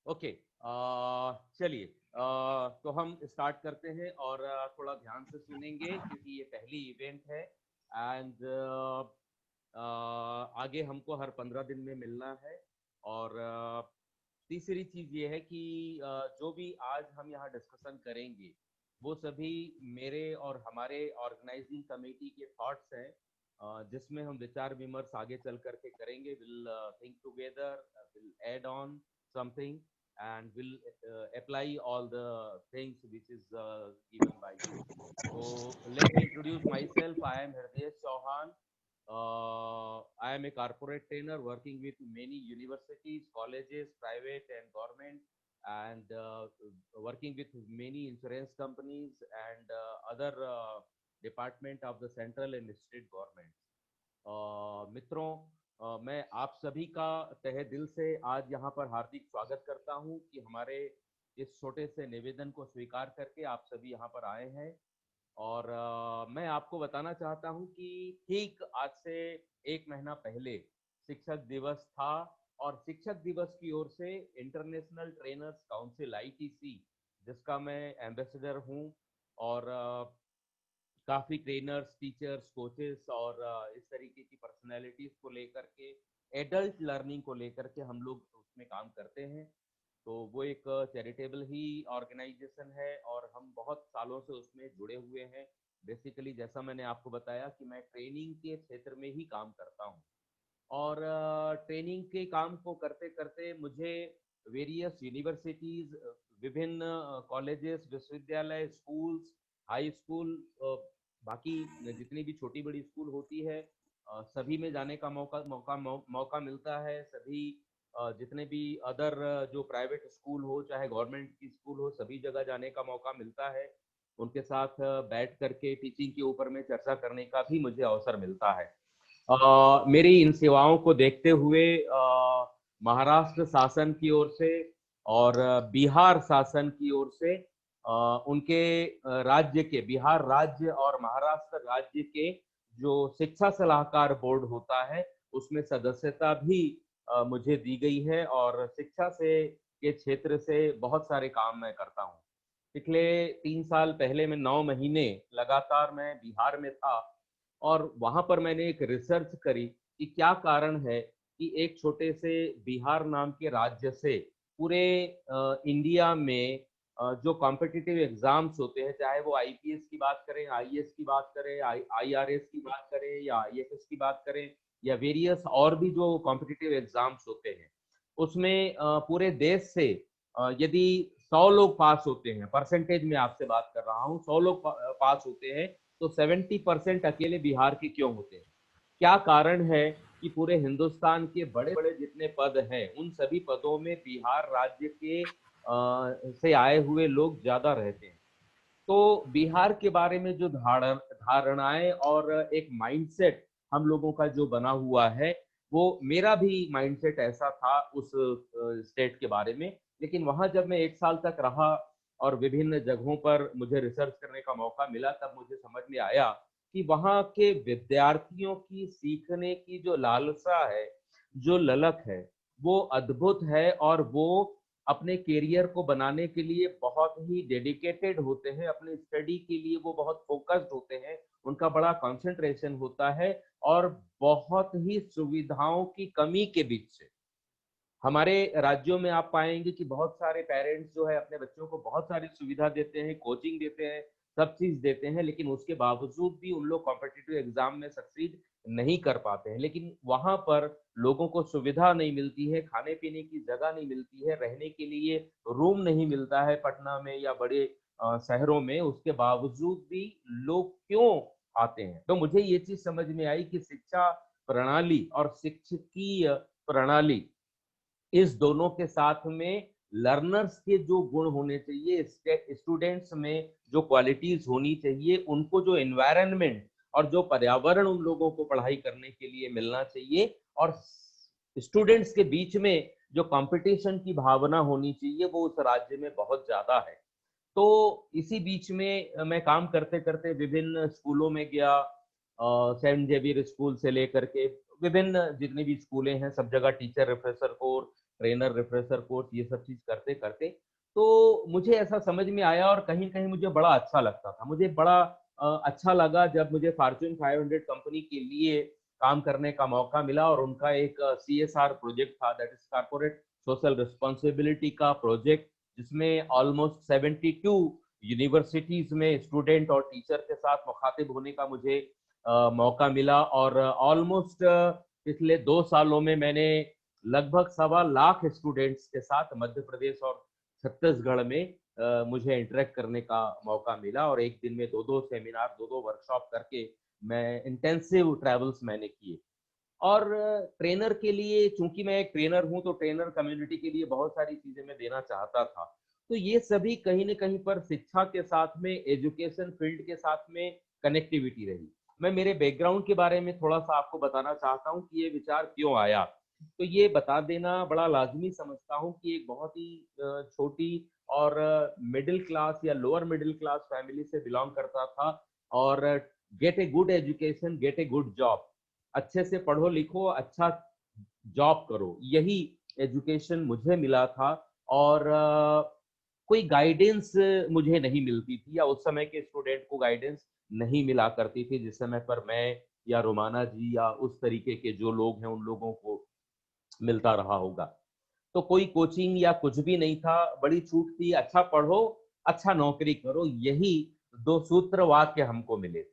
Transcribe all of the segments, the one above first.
Okay, चलिए, तो हम स्टार्ट करते हैं और थोड़ा ध्यान से सुनेंगे क्योंकि ये पहली इवेंट है। एंड आगे हमको हर 15 दिन में मिलना है। और तीसरी चीज ये है कि जो भी आज हम यहाँ डिस्कशन करेंगे वो सभी मेरे और हमारे ऑर्गेनाइजिंग कमेटी के थॉट्स हैं, जिसमें हम विचार विमर्श आगे चल करके करेंगे। Will think together, will add on something, and will apply all the things which is given by you. So let me introduce myself. I am Hridesh Chauhan. I am a corporate trainer working with many universities, colleges, private and government, and working with many insurance companies and other department of the central and state government. मित्रों, मैं आप सभी का तहे दिल से आज यहाँ पर हार्दिक स्वागत करता हूँ कि हमारे इस छोटे से निवेदन को स्वीकार करके आप सभी यहाँ पर आए हैं। और मैं आपको बताना चाहता हूँ कि ठीक आज से 1 महीना पहले शिक्षक दिवस था, और शिक्षक दिवस की ओर से इंटरनेशनल ट्रेनर्स काउंसिल ITC, जिसका मैं एम्बेसडर हूँ, और काफी ट्रेनर्स, टीचर्स, कोचेस और इस तरीके की पर्सनैलिटीज को लेकर के, एडल्ट लर्निंग को लेकर के हम लोग उसमें काम करते हैं। तो वो एक चैरिटेबल ही ऑर्गेनाइजेशन है और हम बहुत सालों से उसमें जुड़े हुए हैं। बेसिकली जैसा मैंने आपको बताया कि मैं ट्रेनिंग के क्षेत्र में ही काम करता हूँ, और ट्रेनिंग के काम को करते करते मुझे वेरियस यूनिवर्सिटीज, विभिन्न कॉलेजेस, विश्वविद्यालय, स्कूल्स, हाई स्कूल, बाकी जितनी भी छोटी बड़ी स्कूल होती है, सभी में जाने का मौका मिलता है। सभी जितने भी अदर जो प्राइवेट स्कूल हो चाहे गवर्नमेंट की स्कूल हो, सभी जगह जाने का मौका मिलता है। उनके साथ बैठ करके टीचिंग के ऊपर में चर्चा करने का भी मुझे अवसर मिलता है। मेरी इन सेवाओं को देखते हुए महाराष्ट्र शासन की ओर से और बिहार शासन की ओर से, उनके राज्य के, बिहार राज्य और महाराष्ट्र राज्य के जो शिक्षा सलाहकार बोर्ड होता है उसमें सदस्यता भी मुझे दी गई है, और शिक्षा से के क्षेत्र से बहुत सारे काम मैं करता हूँ। पिछले 3 साल पहले मैं 9 महीने लगातार मैं बिहार में था, और वहां पर मैंने एक रिसर्च करी कि क्या कारण है कि एक छोटे से बिहार नाम के राज्य से पूरे इंडिया में जो कॉम्पिटिटिव एग्जाम्स होते हैं, चाहे वो IPS की बात करें, IAS की बात करें, IRS की बात करें या IFS की बात करें, या वेरियस और भी जो कॉम्पिटिटिव एग्जाम्स होते हैं, उसमें पूरे देश से यदि 100 लोग पास होते हैं, परसेंटेज में आपसे बात कर रहा हूँ, 100 लोग पास होते हैं, तो 70% अकेले बिहार के क्यों होते हैं? क्या कारण है कि पूरे हिंदुस्तान के बड़े बड़े जितने पद हैं उन सभी पदों में बिहार राज्य के से आए हुए लोग ज्यादा रहते हैं? तो बिहार के बारे में जो धारणाएं और एक माइंडसेट हम लोगों का जो बना हुआ है, वो मेरा भी माइंडसेट ऐसा था उस स्टेट के बारे में। लेकिन वहां जब मैं 1 साल तक रहा और विभिन्न जगहों पर मुझे रिसर्च करने का मौका मिला, तब मुझे समझ में आया कि वहां के विद्यार्थियों की सीखने की जो लालसा है, जो ललक है, वो अद्भुत है, और वो अपने करियर को बनाने के लिए बहुत ही डेडिकेटेड होते हैं, अपने स्टडी के लिए वो बहुत फोकस्ड होते हैं, उनका बड़ा कंसंट्रेशन होता है, और बहुत ही सुविधाओं की कमी के बीच से हमारे राज्यों में आप पाएंगे कि बहुत सारे पेरेंट्स जो है अपने बच्चों को बहुत सारी सुविधा देते हैं, कोचिंग देते हैं, सब चीज देते हैं, लेकिन उसके बावजूद भी उन लोग कॉम्पिटिटिव एग्जाम में सक्सीड नहीं कर पाते हैं। लेकिन वहां पर लोगों को सुविधा नहीं मिलती है, खाने पीने की जगह नहीं मिलती है, रहने के लिए रूम नहीं मिलता है पटना में या बड़े शहरों में, उसके बावजूद भी लोग क्यों आते हैं? तो मुझे ये चीज समझ में आई कि शिक्षा प्रणाली और शिक्षकीय प्रणाली, इस दोनों के साथ में लर्नर्स के जो गुण होने चाहिए, स्टूडेंट्स में जो क्वालिटीज होनी चाहिए, उनको जो एनवायरनमेंट और जो पर्यावरण उन लोगों को पढ़ाई करने के लिए मिलना चाहिए, और स्टूडेंट्स के बीच में जो कंपटीशन की भावना होनी चाहिए, वो उस राज्य में बहुत ज्यादा है। तो इसी बीच में मैं काम करते करते विभिन्न स्कूलों में गया, सेंट जेवियर स्कूल से लेकर के विभिन्न जितनी भी स्कूलें हैं, सब जगह teacher refresher course, trainer, refresher course, ये सब चीज़ करते-करते, तो मुझे ऐसा समझ में आया और कहीं-कहीं मुझे बड़ा अच्छा लगता था। मुझे बड़ा अच्छा लगा जब मुझे फॉर्च्यून 500 कंपनी के लिए काम करने का मौका मिला और उनका एक सीएसआर प्रोजेक्ट था, that is corporate social responsibility का प्रोजेक्ट, जिसमें ऑलमोस्ट 72 यूनिवर्सिटीज़ में स्टूडेंट और टीचर के साथ मुखातिब होने का मुझे मौका मिला और ऑलमोस्ट पिछले 2 सालों में मैंने लगभग सवा लाख स्टूडेंट्स के साथ मध्य प्रदेश और छत्तीसगढ़ में मुझे इंटरेक्ट करने का मौका मिला और एक दिन में 2-2 सेमिनार, 2-2 वर्कशॉप करके मैं इंटेंसिव ट्रैवल्स मैंने किए। और ट्रेनर के लिए, चूँकि मैं एक ट्रेनर हूँ, तो ट्रेनर कम्युनिटी के लिए बहुत सारी चीज़ें मैं देना चाहता था। तो ये सभी कहीं न कहीं पर शिक्षा के साथ में, एजुकेशन फील्ड के साथ में कनेक्टिविटी रही। मैं मेरे बैकग्राउंड के बारे में थोड़ा-सा आपको बताना चाहता हूँ कि ये विचार क्यों आया। तो ये बता देना बड़ा लाज़मी समझता हूँ कि एक बहुत ही छोटी और मिडल क्लास या लोअर मिडल क्लास फैमिली से बिलॉन्ग करता था और gate a good education, gate a good job. अच्छे से पढ़ो लिखो, अच्छा जॉब करो, यही एजुकेशन मुझे मिला था और कोई गाइडेंस मुझे नहीं मिलती थी या उस समय के स्टूडेंट को गाइडेंस नहीं मिला करती थी जिस समय पर मैं या रोमाना जी या उस तरीके के जो लोग हैं उन लोगों को मिलता रहा होगा। तो कोई कोचिंग या कुछ भी नहीं था, बड़ी छूट थी, अच्छा पढ़ो, अच्छा नौकरी करो, यही 2 सूत्र वाक्य हमको मिले।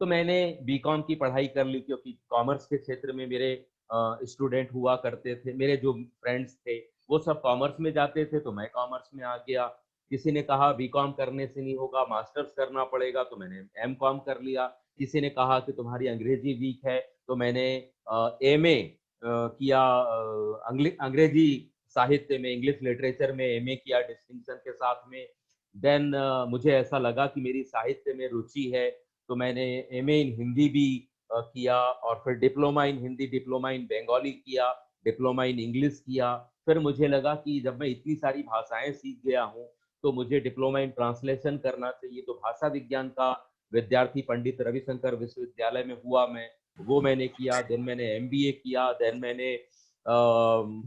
तो मैंने बीकॉम की पढ़ाई कर ली क्योंकि कॉमर्स के क्षेत्र में मेरे स्टूडेंट हुआ करते थे। मेरे जो फ्रेंड्स थे, वो सब कॉमर्स में जाते थे, तो मैं कॉमर्स में आ गया। किसी ने कहा बीकॉम करने से नहीं होगा, मास्टर्स करना पड़ेगा, तो मैंने एमकॉम कर लिया। किसी ने कहा कि तुम्हारी अंग्रेजी वीक है, तो मैंने एमए किया अंग्रेजी साहित्य में, इंग्लिश लिटरेचर में एमए किया डिस्टिंक्शन के साथ में। देन मुझे ऐसा लगा कि मेरी साहित्य में रुचि है, तो मैंने एमए इन हिंदी भी किया और फिर diploma in Hindi, diploma in Bengali किया, डिप्लोमा इन इंग्लिश किया। फिर मुझे लगा कि जब मैं इतनी सारी भाषाएँ सीख गया हूँ, तो मुझे डिप्लोमा इन ट्रांसलेशन करना चाहिए। तो भाषा विज्ञान का विद्यार्थी पंडित रविशंकर विश्वविद्यालय में हुआ मैं, वो मैंने किया। देन मैंने एमबीए किया, देन मैंने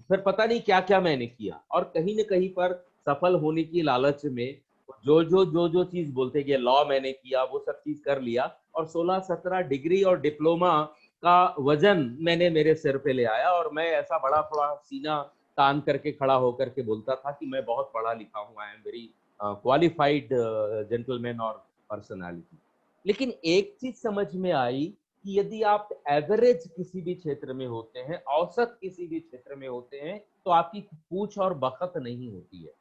फिर पता नहीं क्या-क्या मैंने किया और कहीं न कहीं पर सफल होने की लालच में जो चीज़ बोलते कि लॉ मैंने किया, वो सब चीज़ कर लिया और 16-17 डिग्री और डिप्लोमा का वज़न मैंने मेरे सिर पे ले आया और मैं ऐसा बड़ा थोड़ा सीना तान करके खड़ा होकर के बोलता था कि मैं बहुत पढ़ा लिखा हूँ, आई एम वेरी क्वालिफाइड जेंटलमैन और पर्सनैलिटी। लेकिन एक चीज़ समझ में आई कि यदि आप एवरेज किसी भी क्षेत्र में होते हैं, औसत किसी भी क्षेत्र में होते हैं, तो आपकी पूछ और बखत नहीं होती है।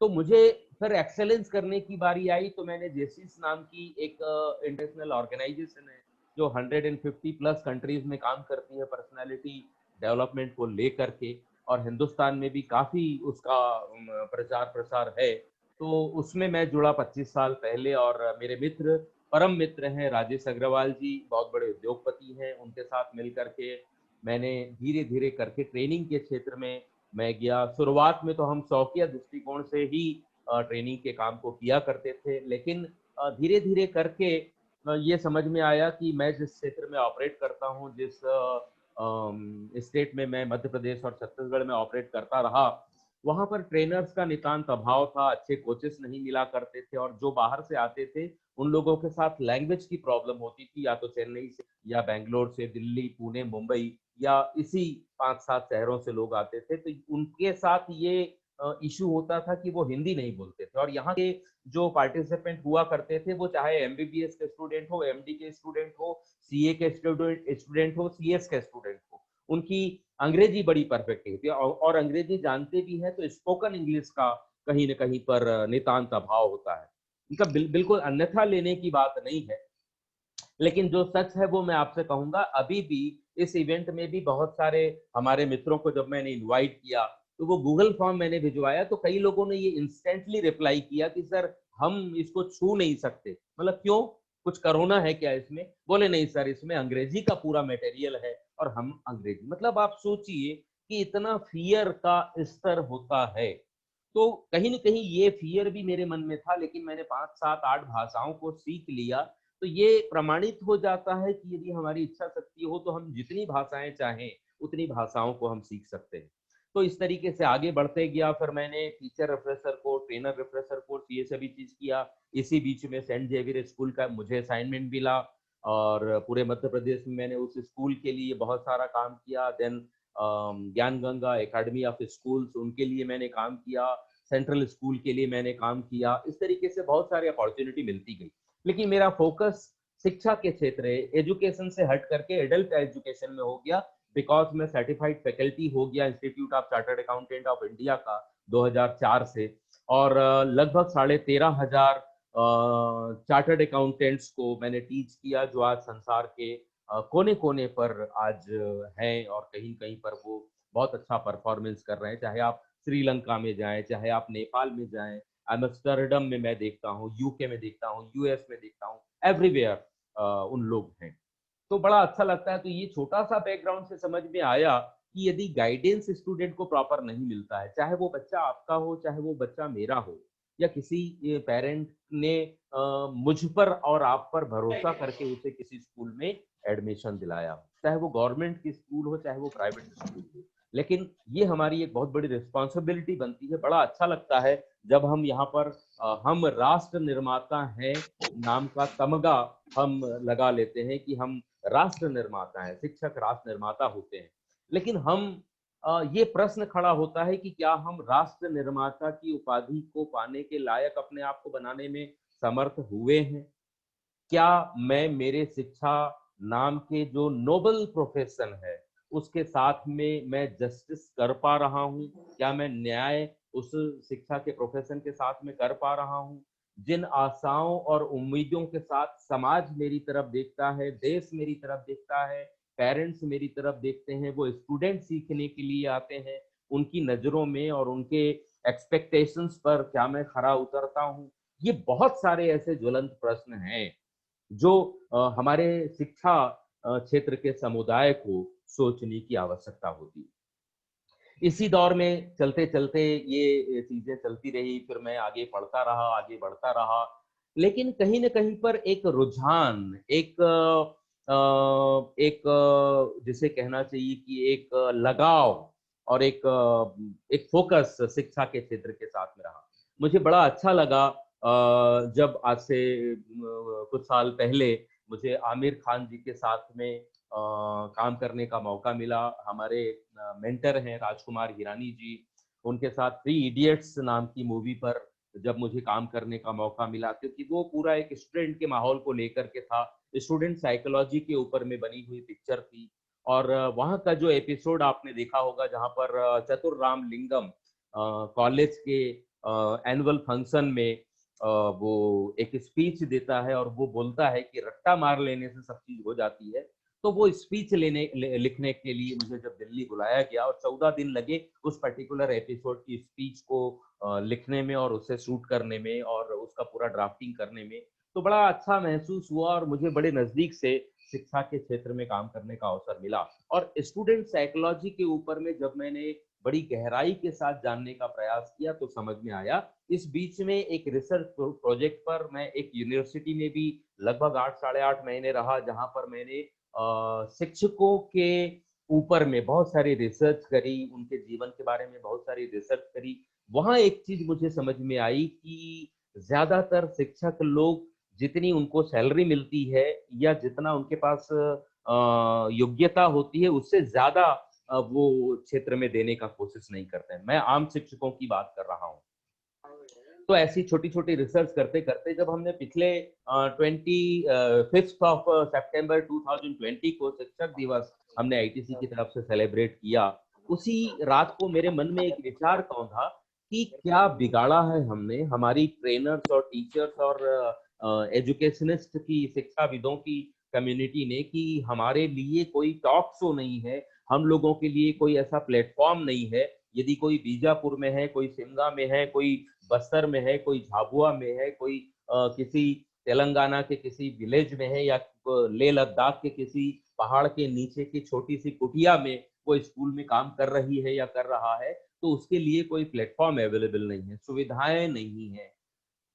तो मुझे फिर एक्सेलेंस करने की बारी आई तो मैंने जेसिस नाम की एक इंटरनेशनल ऑर्गेनाइजेशन है जो 150 प्लस कंट्रीज में काम करती है पर्सनालिटी डेवलपमेंट को लेकर के और हिंदुस्तान में भी काफी उसका प्रचार प्रसार है। तो उसमें मैं जुड़ा 25 साल पहले और मेरे मित्र, परम मित्र हैं राजेश अग्रवाल जी, बहुत बड़े उद्योगपति हैं, उनके साथ मिल करके मैंने धीरे धीरे करके ट्रेनिंग के क्षेत्र में मैं गया। शुरुआत में तो हम शौकिया दृष्टिकोण से ही ट्रेनिंग के काम को किया करते थे, लेकिन धीरे-धीरे करके ये समझ में आया कि मैं जिस क्षेत्र में ऑपरेट करता हूँ, जिस स्टेट में मैं मध्य प्रदेश और छत्तीसगढ़ में ऑपरेट करता रहा, वहाँ पर ट्रेनर्स का नितांत अभाव था, अच्छे कोचेस नहीं मिला करते थे और जो बाहर से आते थे, उन लोगों के साथ लैंग्वेज की प्रॉब्लम होती थी, या तो चेन्नई से या बैंगलोर से, दिल्ली, पुणे, मुंबई या इसी 5-7 शहरों से लोग आते थे, तो उनके साथ ये इश्यू होता था कि वो हिंदी नहीं बोलते थे और यहाँ के जो पार्टिसिपेंट हुआ करते थे, वो चाहे एमबीबीएस के स्टूडेंट हो, एमडी के स्टूडेंट हो, सीए के स्टूडेंट हो, सीएस के स्टूडेंट हो, उनकी अंग्रेजी बड़ी परफेक्ट नहीं थी और अंग्रेजी जानते भी हैं, तो स्पोकन इंग्लिश का कहीं न कहीं पर नितांत अभाव होता है। इनका बिल्कुल अन्यथा लेने की बात नहीं है। लेकिन जो सच है वो मैं आपसे कहूँगा, अभी भी इस इवेंट में भी बहुत सारे हमारे मित्रों को जब मैंने इनवाइट किया, तो वो गूगल फॉर्म मैंने भिजवाया तो कई लोगों ने ये इंस्टेंटली रिप्लाई किया कि सर हम इसको छू नहीं सकते। मतलब क्यों? कुछ कोरोना है क्या इसमें? बोले नहीं सर इसमें अंग्रेजी का पूरा मटेरियल है और हम अंग्रेजी, मतलब आप सोचिए कि इतना फ़ियर का स्तर होता है। तो कहीं न कहीं ये फ़ियर भी मेरे मन में था, लेकिन मैंने 5, 7, 8 भाषाओं को सीख लिया, तो ये प्रमाणित हो जाता है कि यदि हमारी इच्छा शक्ति हो तो हम जितनी भाषाएँ चाहें, उतनी भाषाओं को हम सीख सकते हैं। तो इस तरीके से आगे बढ़ते गया। फिर मैंने teacher refresher course, trainer refresher course, ये सभी चीज किया। इसी बीच में सेंट जेवियर स्कूल का मुझे असाइनमेंट मिला और पूरे मध्य प्रदेश में मैंने उस स्कूल के लिए बहुत सारा काम किया। देन ज्ञान गंगा एकेडमी ऑफ स्कूल्स, उनके लिए मैंने काम किया। सेंट्रल स्कूल के लिए मैंने काम किया। इस तरीके से बहुत सारी अपॉर्चुनिटी मिलती गई, लेकिन मेरा फोकस शिक्षा के क्षेत्र, एजुकेशन से हट करके एडल्ट एजुकेशन में हो गया। बिकॉज मैं सर्टिफाइड फैकल्टी हो गया institute of chartered accountant of India का 2004 से, और लगभग 13,500 चार्टर्ड अकाउंटेंट्स को मैंने टीच किया, जो आज संसार के कोने कोने पर आज हैं, और कहीं कहीं पर वो बहुत अच्छा परफॉर्मेंस कर रहे हैं। चाहे आप श्रीलंका में जाएं, चाहे आप नेपाल में जाएं, एम्स्टर्डम में मैं देखता हूँ, यूके में देखता हूँ, यूएस में देखता हूँ, एवरीवेयर उन लोग हैं। तो बड़ा अच्छा लगता है। तो ये छोटा सा बैकग्राउंड से समझ में आया कि यदि गाइडेंस स्टूडेंट को प्रॉपर नहीं मिलता है, चाहे वो बच्चा आपका हो, चाहे वो बच्चा मेरा हो, या किसी पेरेंट ने मुझ पर और आप पर भरोसा करके उसे किसी स्कूल में एडमिशन दिलाया हो, चाहे वो गवर्नमेंट की स्कूल हो, चाहे वो प्राइवेट स्कूल हो, लेकिन ये हमारी एक बहुत बड़ी रिस्पॉन्सिबिलिटी बनती है। बड़ा अच्छा लगता है जब हम यहाँ पर हम राष्ट्र निर्माता हैं नाम का तमगा हम लगा लेते हैं कि हम राष्ट्र निर्माता हैं, शिक्षक राष्ट्र निर्माता होते हैं। लेकिन हम ये प्रश्न खड़ा होता है कि क्या हम राष्ट्र निर्माता की उपाधि को पाने के लायक अपने आप को बनाने में समर्थ हुए हैं? क्या मैं मेरे शिक्षा नाम के जो नोबल प्रोफेशन है उसके साथ में मैं जस्टिस कर पा रहा हूँ? क्या मैं न्याय उस शिक्षा के प्रोफेशन के साथ में कर पा रहा हूँ? जिन आशाओं और उम्मीदों के साथ समाज मेरी तरफ देखता है, देश मेरी तरफ देखता है, पेरेंट्स मेरी तरफ देखते हैं, वो स्टूडेंट सीखने के लिए आते हैं, उनकी नजरों में और उनके एक्सपेक्टेशंस पर क्या मैं खरा उतरता हूँ? ये बहुत सारे ऐसे ज्वलंत प्रश्न हैं जो हमारे शिक्षा क्षेत्र के समुदाय को सोचने की आवश्यकता होती है। इसी दौर में चलते चलते ये चीजें चलती रही, फिर मैं आगे पढ़ता रहा, आगे बढ़ता रहा, लेकिन कहीं ना कहीं पर एक रुझान, जिसे कहना चाहिए कि एक लगाव और एक फोकस शिक्षा के क्षेत्र के साथ में रहा। मुझे बड़ा अच्छा लगा जब आज से कुछ साल पहले मुझे आमिर खान जी के साथ में काम करने का मौका मिला। हमारे मेंटर हैं राजकुमार हिरानी जी, उनके साथ थ्री इडियट्स नाम की मूवी पर जब मुझे काम करने का मौका मिला, क्योंकि वो पूरा एक स्टूडेंट के माहौल को लेकर के था, स्टूडेंट साइकोलॉजी के ऊपर में बनी हुई पिक्चर थी। और वहाँ का जो एपिसोड आपने देखा होगा जहाँ पर चतुर राम लिंगम कॉलेज के एनुअल फंक्शन में वो एक स्पीच देता है और वो बोलता है कि रट्टा मार लेने से सब चीज हो जाती है। तो वो स्पीच लिखने के लिए मुझे जब दिल्ली बुलाया गया और 14 दिन लगे उस पर्टिकुलर एपिसोड की स्पीच को लिखने में और उसे शूट करने में और उसका पूरा ड्राफ्टिंग करने में, तो बड़ा अच्छा महसूस हुआ और मुझे बड़े नजदीक से शिक्षा के क्षेत्र में काम करने का अवसर मिला। और स्टूडेंट साइकोलॉजी के ऊपर में जब मैंने बड़ी गहराई के साथ जानने का प्रयास किया तो समझ में आया। इस बीच में एक रिसर्च प्रोजेक्ट पर मैं एक यूनिवर्सिटी में भी लगभग 8 साढ़े 8 महीने रहा, जहां पर मैंने शिक्षकों के ऊपर में बहुत सारी रिसर्च करी, उनके जीवन के बारे में बहुत सारी रिसर्च करी। वहां एक चीज मुझे समझ में आई कि ज्यादातर शिक्षक लोग जितनी उनको सैलरी मिलती है या जितना उनके पास योग्यता होती है उससे ज्यादा वो क्षेत्र में देने का कोशिश नहीं करते हैं। मैं आम शिक्षकों की बात कर रहा हूँ। तो ऐसी छोटी छोटी रिसर्च करते करते जब हमने पिछले 25 सितंबर 2020 को शिक्षक दिवस हमने आईटीसी की तरफ से सेलिब्रेट किया, उसी रात को मेरे मन में एक विचार कौन था कि क्या बिगाड़ा है हमने, हमारी ट्रेनर्स और टीचर्स और एजुकेशनिस्ट की, शिक्षाविदों की कम्युनिटी ने, कि हमारे लिए कोई टॉक शो नहीं है, हम लोगों के लिए कोई ऐसा प्लेटफॉर्म नहीं है। यदि कोई बीजापुर में है, कोई शिमला में है, कोई बस्तर में है, कोई झाबुआ में है, कोई किसी तेलंगाना के किसी विलेज में है, या लेह लद्दाख के किसी पहाड़ के नीचे की छोटी सी कुटिया में वो स्कूल में काम कर रही है या कर रहा है, तो उसके लिए कोई प्लेटफॉर्म अवेलेबल नहीं है, सुविधाएं नहीं है।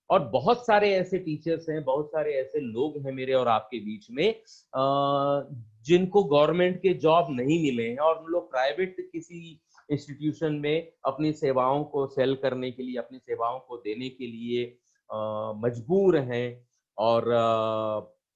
और बहुत सारे ऐसे टीचर्स हैं, बहुत सारे ऐसे लोग हैं मेरे और आपके बीच में जिनको गवर्नमेंट के जॉब नहीं मिले हैं और उन लोग प्राइवेट किसी इंस्टीट्यूशन में अपनी सेवाओं को सेल करने के लिए, अपनी सेवाओं को देने के लिए मजबूर हैं और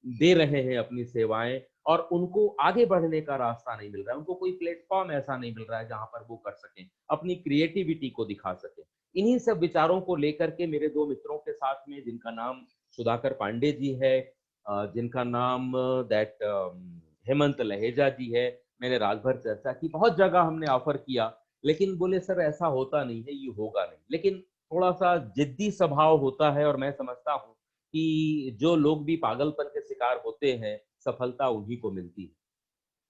दे रहे हैं अपनी सेवाएँ और उनको आगे बढ़ने का रास्ता नहीं मिल रहा है। उनको कोई प्लेटफ़ॉर्म ऐसा नहीं मिल रहा है जहाँ पर वो कर सकें, अपनी क्रिएटिविटी को दिखा सकें। इन्हीं सब विचारों को लेकर के मेरे 2 मित्रों के साथ में जिनका नाम सुधाकर पांडे जी है, जिनका नाम हेमंत लहेजा जी है, मैंने रात भर चर्चा की, बहुत जगह हमने ऑफ़र किया, लेकिन बोले सर ऐसा होता नहीं है, ये होगा नहीं। लेकिन थोड़ा-सा ज़िद्दी स्वभाव होता है और मैं समझता हूँ कि जो लोग भी पागलपन के शिकार होते हैं, सफलता उन्हीं को मिलती है।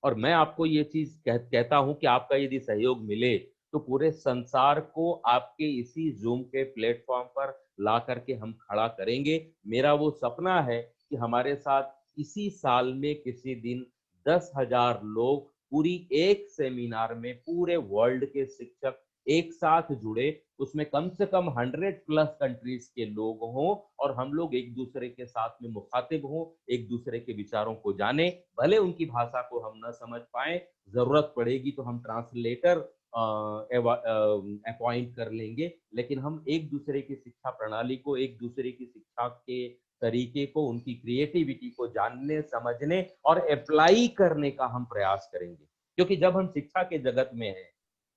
और मैं आपको ये चीज़ कहता हूँ कि आपका यदि सहयोग मिले, तो पूरे संसार को आपके इसी ज़ूम के प्लेटफ़ॉर्म पर ला कर के हम खड़ा करेंगे। मेरा वो सपना है कि हमारे साथ इसी साल में किसी दिन 10,000 लोग पूरी एक सेमिनार में पूरे वर्ल्ड के शिक्षक एक साथ जुड़े, उसमें कम से कम 100 प्लस कंट्रीज़ के लोग हों और हम लोग एक-दूसरे के साथ में मुखातिब हों, एक-दूसरे के विचारों को जानें। भले उनकी भाषा को हम ना समझ पाएँ, ज़रूरत पड़ेगी तो हम ट्रांसलेटर अपॉइंट कर लेंगे, लेकिन हम एक-दूसरे की शिक्षा प्रणाली को, एक-दूसरे की शिक्षा के तरीके को, उनकी क्रिएटिविटी को जानने, समझने और अप्लाई करने का हम प्रयास करेंगे। क्योंकि जब हम शिक्षा के जगत में हैं,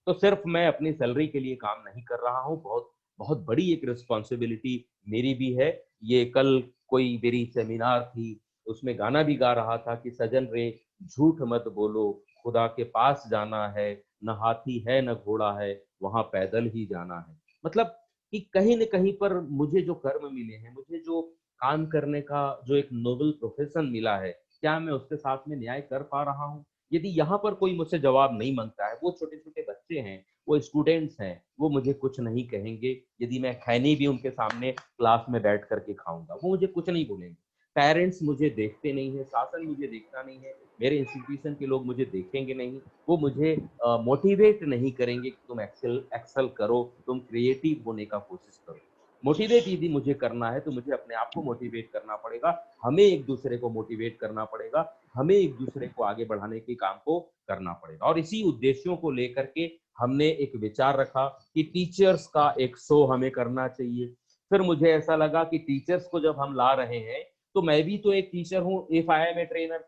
तो सिर्फ मैं अपनी सैलरी के लिए काम नहीं कर रहा हूँ, बहुत बहुत बड़ी एक रिस्पॉन्सिबिलिटी मेरी भी है। ये कल कोई मेरी सेमिनार थी, उसमें गाना भी गा रहा था कि सजन रे झूठ मत बोलो, खुदा के पास जाना है, न हाथी है न घोड़ा है, वहाँ पैदल ही जाना है। मतलब कि कहीं न कहीं पर मुझे जो कर्म मिले हैं, मुझे जो काम करने का जो एक नोबल प्रोफ़ेशन मिला है, क्या मैं उसके साथ में न्याय कर पा रहा हूँ? यदि यहाँ पर कोई मुझसे जवाब नहीं माँगता है, वो छोटे-छोटे बच्चे हैं, वो स्टूडेंट्स हैं, वो मुझे कुछ नहीं कहेंगे। यदि मैं खैनी भी उनके सामने क्लास में बैठ कर के खाऊँगा, वो मुझे कुछ नहीं बोलेंगे। पेरेंट्स मुझे देखते नहीं हैं, शासन मुझे देखता नहीं है, मेरे इंस्टीट्यूशन के लोग मुझे देखेंगे नहीं, वो मुझे मोटिवेट नहीं करेंगे कि तुम एक्सेल एक्सेल करो, तुम क्रिएटिव होने का कोशिश करो। मोटिवेट यदि मुझे करना है, तो मुझे अपने आप को मोटिवेट करना पड़ेगा, हमें एक-दूसरे को मोटिवेट करना पड़ेगा, हमें एक-दूसरे को आगे बढ़ाने के काम को करना पड़ेगा और इसी उद्देश्यों को लेकर के हमने एक विचार रखा कि टीचर्स का एक शो हमें करना चाहिए। फिर मुझे ऐसा लगा कि टीचर्स को जब हम ला रहे हैं, तो मैं भी तो एक टीचर हूँ, if I am a trainer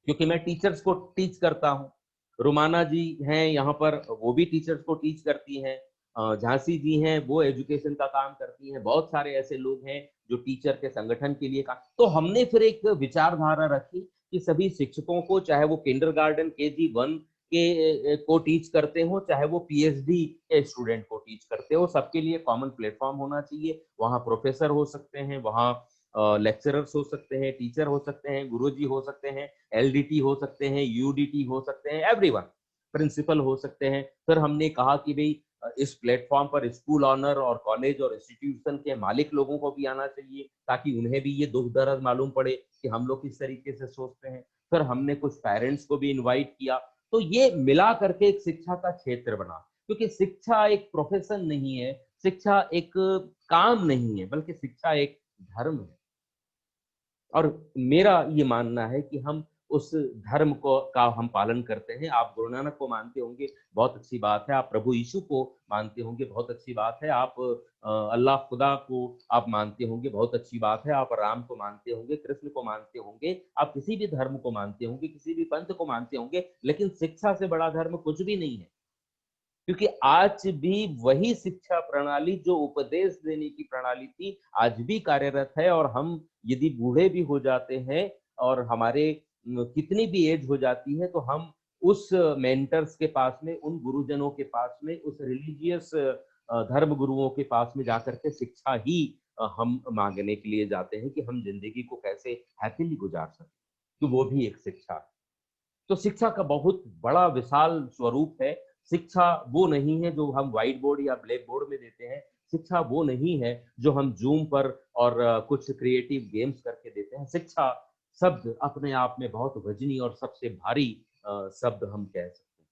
क्योंकि मैं टीचर्स को टीच करता हूँ। रुमाना जी हैं यहाँ पर, वो भी टीचर्स को टीच करती हैं। झांसी जी हैं, वो एजुकेशन का काम करती हैं। बहुत सारे ऐसे लोग हैं जो टीचर के संगठन के लिए काम तो हमने फिर एक विचारधारा रखी कि सभी शिक्षकों को, चाहे वो किंडरगार्टन केजी 1 को टीच करते हों, चाहे वो पीएचडी के स्टूडेंट को टीच करते हो, सबके लिए कॉमन प्लेटफ़ॉर्म होना चाहिए। वहाँ प्रोफ़ेसर हो सकते हैं, वहाँ लेक्चरर्स हो सकते हैं, टीचर हो सकते हैं, गुरुजी हो सकते हैं, एलडीटी हो सकते हैं, यूडीटी हो सकते हैं, एवरीवन, प्रिंसिपल हो सकते हैं। फिर हमने कहा कि भई इस प्लेटफ़ॉर्म पर स्कूल ओनर और कॉलेज और इंस्टीट्यूशन के मालिक लोगों को भी आना चाहिए, ताकि उन्हें भी ये दुःख-दर्द मालूम पड़े कि हम लोग किस तरीके से सोचते हैं। फिर हमने कुछ पेरेंट्स को भी इनवाइट किया, तो ये मिला करके एक शिक्षा का क्षेत्र बना। क्योंकि शिक्षा एक प्रोफ़ेशन नहीं है, शिक्षा एक काम नहीं है, बल्कि शिक्षा एक धर्म है। और मेरा ये मानना है कि हम उस धर्म को का हम पालन करते हैं। आप गुरु नानक को मानते होंगे, बहुत अच्छी बात है। आप प्रभु यीशु को मानते होंगे, बहुत अच्छी बात है। आप अल्लाह खुदा को आप मानते होंगे, बहुत अच्छी बात है। आप राम को मानते होंगे, कृष्ण को मानते होंगे, आप किसी भी धर्म को मानते होंगे, किसी भी पंथ को मानते होंगे, लेकिन शिक्षा से बड़ा धर्म कुछ भी नहीं है। क्योंकि आज भी वही शिक्षा प्रणाली जो उपदेश देने की प्रणाली थी, आज भी कार्यरत है और हम यदि बूढ़े भी हो जाते हैं और हमारे कितनी भी एज हो जाती है, तो हम उस मेंटर्स के पास में, उन गुरुजनों के पास में, उस रिलीजियस धर्म गुरुओं के पास में जाकर के शिक्षा ही हम माँगने के लिए जाते हैं कि हम ज़िंदगी को कैसे हैपीली गुज़ार सकें। तो वो भी एक शिक्षा है। तो शिक्षा का बहुत बड़ा विशाल स्वरूप है। शिक्षा वो नहीं है जो हम व्हाइट बोर्ड या ब्लैक बोर्ड में देते हैं। शिक्षा वो नहीं है जो हम ज़ूम पर और कुछ क्रिएटिव गेम्स करके देते हैं। शिक्षा शब्द अपने आप में बहुत वज़नी और सबसे भारी शब्द हम कह सकते हैं।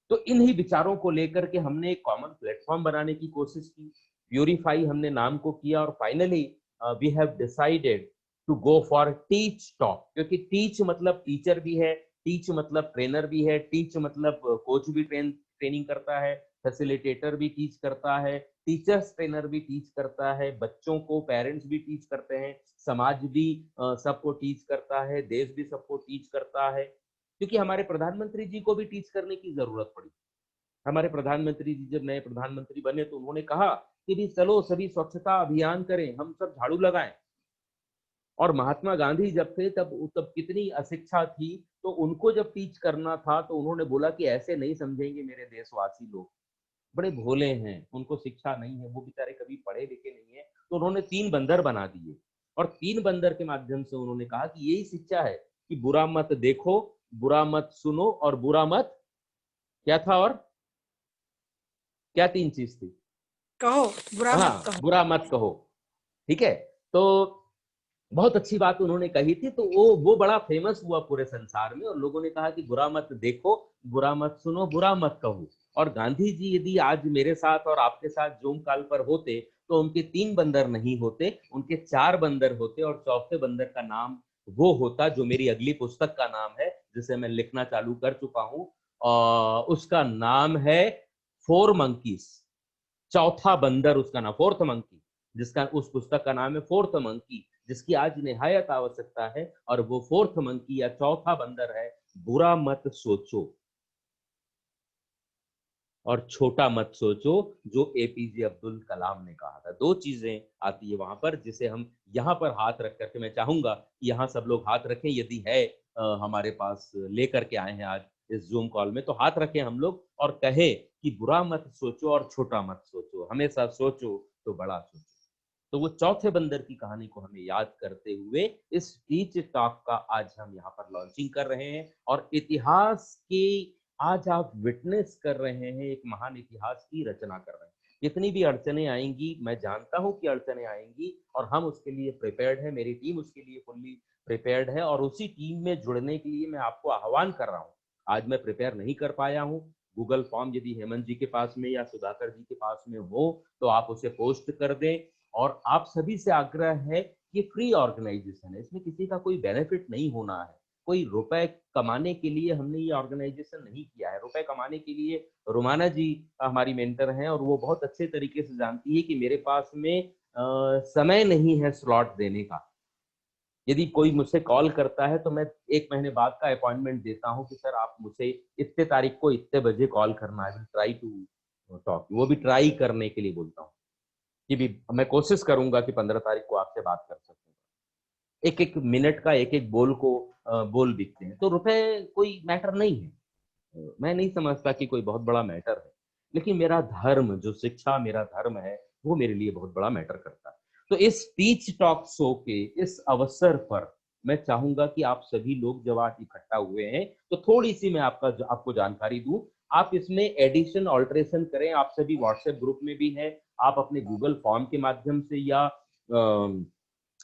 तो इन्हीं विचारों को लेकर के हमने एक कॉमन प्लेटफ़ॉर्म बनाने की कोशिश की। प्यूरीफाई हमने नाम को किया और finally we have decided to go for teach talk क्योंकि टीच मतलब टीचर भी है, टीच मतलब ट्रेनर भी है, टीच मतलब कोच भी ट्रेनिंग करता है, फैसिलिटेटर भी टीच करता है, टीचर्स ट्रेनर भी टीच करता है, बच्चों को पेरेंट्स भी टीच करते हैं, समाज भी सबको टीच करता है, देश भी सबको टीच करता है। क्योंकि हमारे प्रधानमंत्री जी को भी टीच करने की जरूरत पड़ी। हमारे प्रधानमंत्री जी जब नए प्रधानमंत्री बने तो उन्होंने कहा कि भी चलो सभी स्वच्छता अभियान करें, हम सब झाड़ू लगाएं। और महात्मा गांधी जब थे तब कितनी अशिक्षा थी, तो उनको जब टीच करना था तो उन्होंने बोला कि ऐसे नहीं समझेंगे मेरे देशवासी लोग, बड़े भोले हैं, उनको शिक्षा नहीं है, वो बेचारे कभी पढ़े लिखे नहीं है, तो उन्होंने 3 बंदर बना दिए और 3 बंदर के माध्यम से उन्होंने कहा कि यही शिक्षा है कि बुरा मत देखो, बुरा मत सुनो और बुरा मत क्या था और क्या 3 चीज थी? कहो, बुरा मत हाँ, कहो। बुरा मत कहो। ठीक है, तो बहुत अच्छी बात उन्होंने कही थी, तो वो बड़ा फेमस हुआ पूरे संसार में और लोगों ने कहा कि बुरा मत देखो, बुरा मत सुनो, बुरा मत कहो। और गांधी जी यदि आज मेरे साथ और आपके साथ जूम कॉल पर होते तो उनके 3 बंदर नहीं होते, उनके 4 बंदर होते और चौथे बंदर का नाम वो होता जो मेरी अगली पुस्तक का नाम है, जिसे मैं लिखना चालू कर चुका हूं। उसका नाम है फोर मंकीज। चौथा बंदर उसका नाम, फोर्थ मंकी, जिसका उस पुस्तक का नाम है फोर्थ मंकी, जिसकी आज निहायत आवश्यकता है। और वो फोर्थ मंकी या चौथा बंदर है, बुरा मत सोचो और छोटा मत सोचो, जो एपीजे अब्दुल कलाम ने कहा था। 2 चीजें आती है वहां पर, जिसे हम यहाँ पर हाथ रख करके, मैं चाहूंगा कि यहाँ सब लोग हाथ रखें, यदि है हमारे पास लेकर के आए हैं आज इस जूम कॉल में, तो हाथ रखें हम लोग और कहे कि बुरा मत सोचो और छोटा मत सोचो, हमेशा सोचो तो बड़ा सोचो। तो वो चौथे बंदर की कहानी को हमें याद करते हुए इस टीच टॉक का आज हम यहाँ पर लॉन्चिंग कर रहे हैं और इतिहास की आज आप विटनेस कर रहे हैं, एक महान इतिहास की रचना कर रहे हैं। जितनी भी अड़चने आएंगी, मैं जानता हूं कि अड़चने आएंगी और हम उसके लिए प्रिपेयर्ड है, मेरी टीम उसके लिए फुल्ली प्रिपेयर्ड है और उसी टीम में जुड़ने के लिए मैं आपको आह्वान कर रहा हूं। आज मैं प्रिपेयर नहीं कर पाया हूं, गूगल फॉर्म यदि हेमंत जी के पास में या सुधाकर जी के पास में हो तो आप उसे पोस्ट कर दें। और आप सभी से आग्रह है कि फ्री ऑर्गेनाइजेशन है, इसमें किसी का कोई बेनिफिट नहीं होना है, कोई रुपए कमाने के लिए हमने ये ऑर्गेनाइजेशन नहीं किया है। रुपए कमाने के लिए रोमाना जी हमारी मेंटर हैं और वो बहुत अच्छे तरीके से जानती है कि मेरे पास में समय नहीं है स्लॉट देने का। यदि कोई मुझसे कॉल करता है तो मैं 1 महीने बाद का अपॉइंटमेंट देता हूँ कि सर आप मुझे इतने तारीख को इतने बजे कॉल करना है, ट्राई टू टॉक, वो भी ट्राई करने के लिए बोलता हूँ कि भी मैं कोशिश करूंगा कि 15 तारीख को आपसे बात कर सकूं। एक एक मिनट का एक एक बोल को बोल बिकते हैं, तो रुपए कोई मैटर नहीं है। मैं नहीं समझता कि कोई बहुत बड़ा मैटर है, लेकिन मेरा धर्म, जो शिक्षा मेरा धर्म है, वो मेरे लिए बहुत बड़ा मैटर करता है। तो इस टीच टॉक शो के इस अवसर पर मैं चाहूंगा कि आप सभी लोग जब आज इकट्ठा हुए हैं तो थोड़ी सी मैं आपको जानकारी दूं। आप इसमें एडिशन ऑल्ट्रेशन करें, आप सभी व्हाट्सएप ग्रुप में भी हैं, आप अपने गूगल फॉर्म के माध्यम से या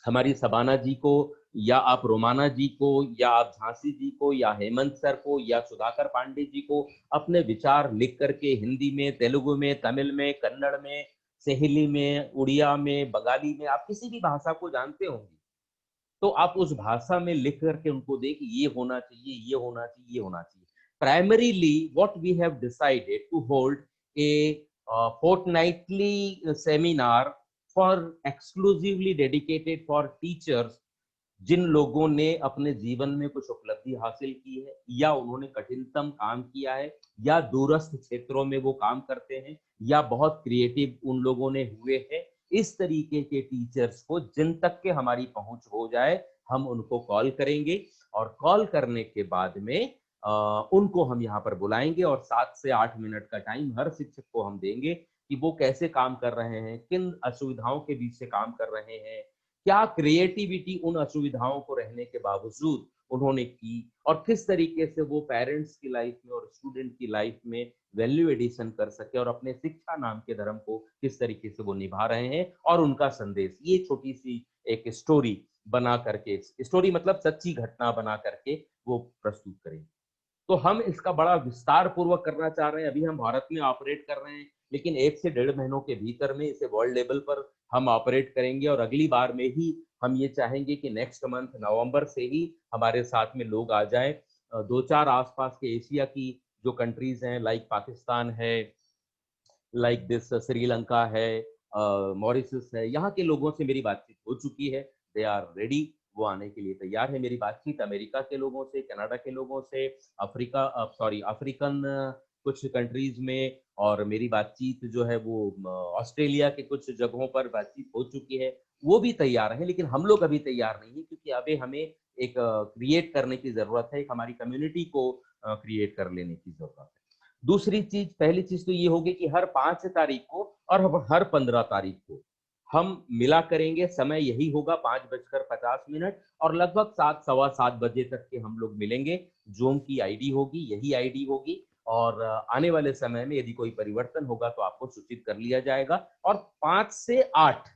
हमारी सबाना जी को या आप रोमाना जी को या आप झांसी जी को या हेमंत सर को या सुधाकर पांडे जी को अपने विचार लिख करके हिंदी में, तेलुगु में, तमिल में, कन्नड़ में, सहेली में, उड़िया में, बंगाली में, आप किसी भी भाषा को जानते होंगे तो आप उस भाषा में लिख करके उनको दें कि ये होना चाहिए, ये होना चाहिए, ये होना चाहिए। Primarily what we have decided to hold a fortnightly seminar for exclusively dedicated for teachers, जिन लोगों ने अपने जीवन में कुछ उपलब्धि हासिल की है या उन्होंने कठिनतम काम किया है या दूरस्थ क्षेत्रों में वो काम करते हैं या बहुत क्रिएटिव उन लोगों ने हुए हैं, इस तरीके के टीचर्स को जिन तक के हमारी पहुंच हो जाए हम उनको कॉल करेंगे और कॉल करने के बाद में उनको हम यहाँ पर बुलाएंगे और 7 से 8 मिनट का टाइम हर शिक्षक को हम देंगे कि वो कैसे काम कर रहे हैं, किन असुविधाओं के बीच से काम कर रहे हैं, क्या क्रिएटिविटी उन असुविधाओं को रहने के बावजूद उन्होंने की और किस तरीके से वो पेरेंट्स की लाइफ में और स्टूडेंट की लाइफ में वैल्यू एडिशन कर सके और अपने शिक्षा नाम के धर्म को किस तरीके से वो निभा रहे हैं और उनका संदेश, ये छोटी सी एक स्टोरी बना करके, स्टोरी मतलब सच्ची घटना बना करके वो प्रस्तुत करें। तो हम इसका बड़ा विस्तार पूर्वक करना चाह रहे हैं। अभी हम भारत में ऑपरेट कर रहे हैं, लेकिन 1 से 1.5 महीनों के भीतर में इसे वर्ल्ड लेवल पर हम ऑपरेट करेंगे और अगली बार में ही हम ये चाहेंगे कि नेक्स्ट मंथ नवंबर से ही हमारे साथ में लोग आ जाएं। 2-4 आसपास के एशिया की जो कंट्रीज हैं लाइक पाकिस्तान है, लाइक दिस श्रीलंका है, मॉरिशस है, यहाँ के लोगों से मेरी बातचीत हो चुकी है। दे आर रेडी, वो आने के लिए तैयार है। मेरी बातचीत अमेरिका के लोगों से, कनाडा के लोगों से, अफ्रीकन कुछ कंट्रीज में, और मेरी बातचीत जो है वो ऑस्ट्रेलिया के कुछ जगहों पर बातचीत हो चुकी है। वो भी तैयार है, लेकिन हम लोग अभी तैयार नहीं है, क्योंकि अभी हमें एक क्रिएट करने की जरूरत है, एक हमारी कम्युनिटी को क्रिएट कर लेने की जरूरत है। दूसरी चीज, पहली चीज तो ये होगी कि हर 5 तारीख को और हर 15 तारीख को हम मिला करेंगे। समय यही होगा 5:50 और लगभग 7, 7:15 बजे तक के हम लोग मिलेंगे। जूम की आईडी होगी, यही आईडी होगी, और आने वाले समय में यदि कोई परिवर्तन होगा तो आपको सूचित कर लिया जाएगा। और 5 से 8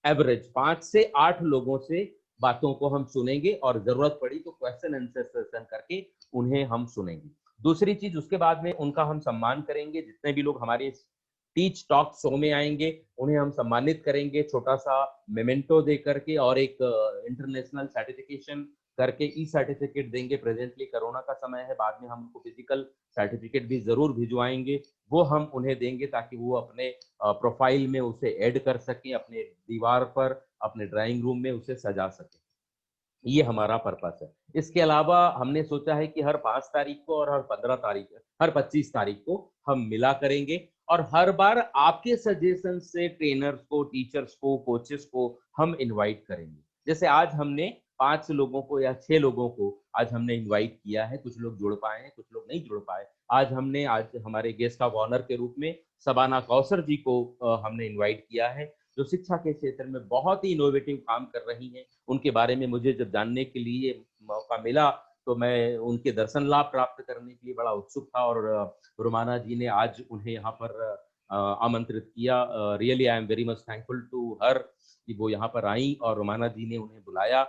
एवरेज 5 से 8 लोगों से बातों को हम सुनेंगे, और जरूरत पड़ी तो क्वेश्चन आंसर सेशन करके उन्हें हम सुनेंगे। दूसरी चीज, उसके बाद में उनका हम सम्मान करेंगे। जितने भी लोग हमारे टीच टॉक शो में आएंगे उन्हें हम सम्मानित करेंगे, छोटा सा मेमेंटो दे करके, और एक इंटरनेशनल सर्टिफिकेशन करके ई सर्टिफिकेट देंगे। प्रेजेंटली कोरोना का समय है, बाद में हम उनको फिजिकल सर्टिफिकेट भी जरूर भिजवाएंगे, वो हम उन्हें देंगे ताकि वो अपने प्रोफाइल में उसे ऐड कर सकें, अपने दीवार पर, अपने ड्राइंग रूम में उसे सजा सकें। ये हमारा पर्पस है। इसके अलावा हमने सोचा है कि हर 5 तारीख को और हर 25 तारीख को हम मिला करेंगे, और हर बार आपके सजेशन से ट्रेनर्स को, टीचर्स को, कोचेस को हम इनवाइट करेंगे। जैसे आज हमने 5 लोगों को या 6 लोगों को आज हमने इनवाइट किया है। कुछ लोग जुड़ पाए हैं, कुछ लोग नहीं जुड़ पाए। आज हमारे गेस्ट ऑफ ऑनर के रूप में सबाना कौसर जी को हमने इनवाइट किया है, जो शिक्षा के क्षेत्र में बहुत ही इनोवेटिव काम कर रही हैं। उनके बारे में मुझे जब जानने के लिए मौका मिला तो मैं उनके दर्शन लाभ प्राप्त करने के लिए बड़ा उत्सुक था, और रुमाना जी ने आज उन्हें यहाँ पर आमंत्रित किया। Really I am very much thankful to her कि वो यहाँ पर आई और रुमाना जी ने उन्हें बुलाया।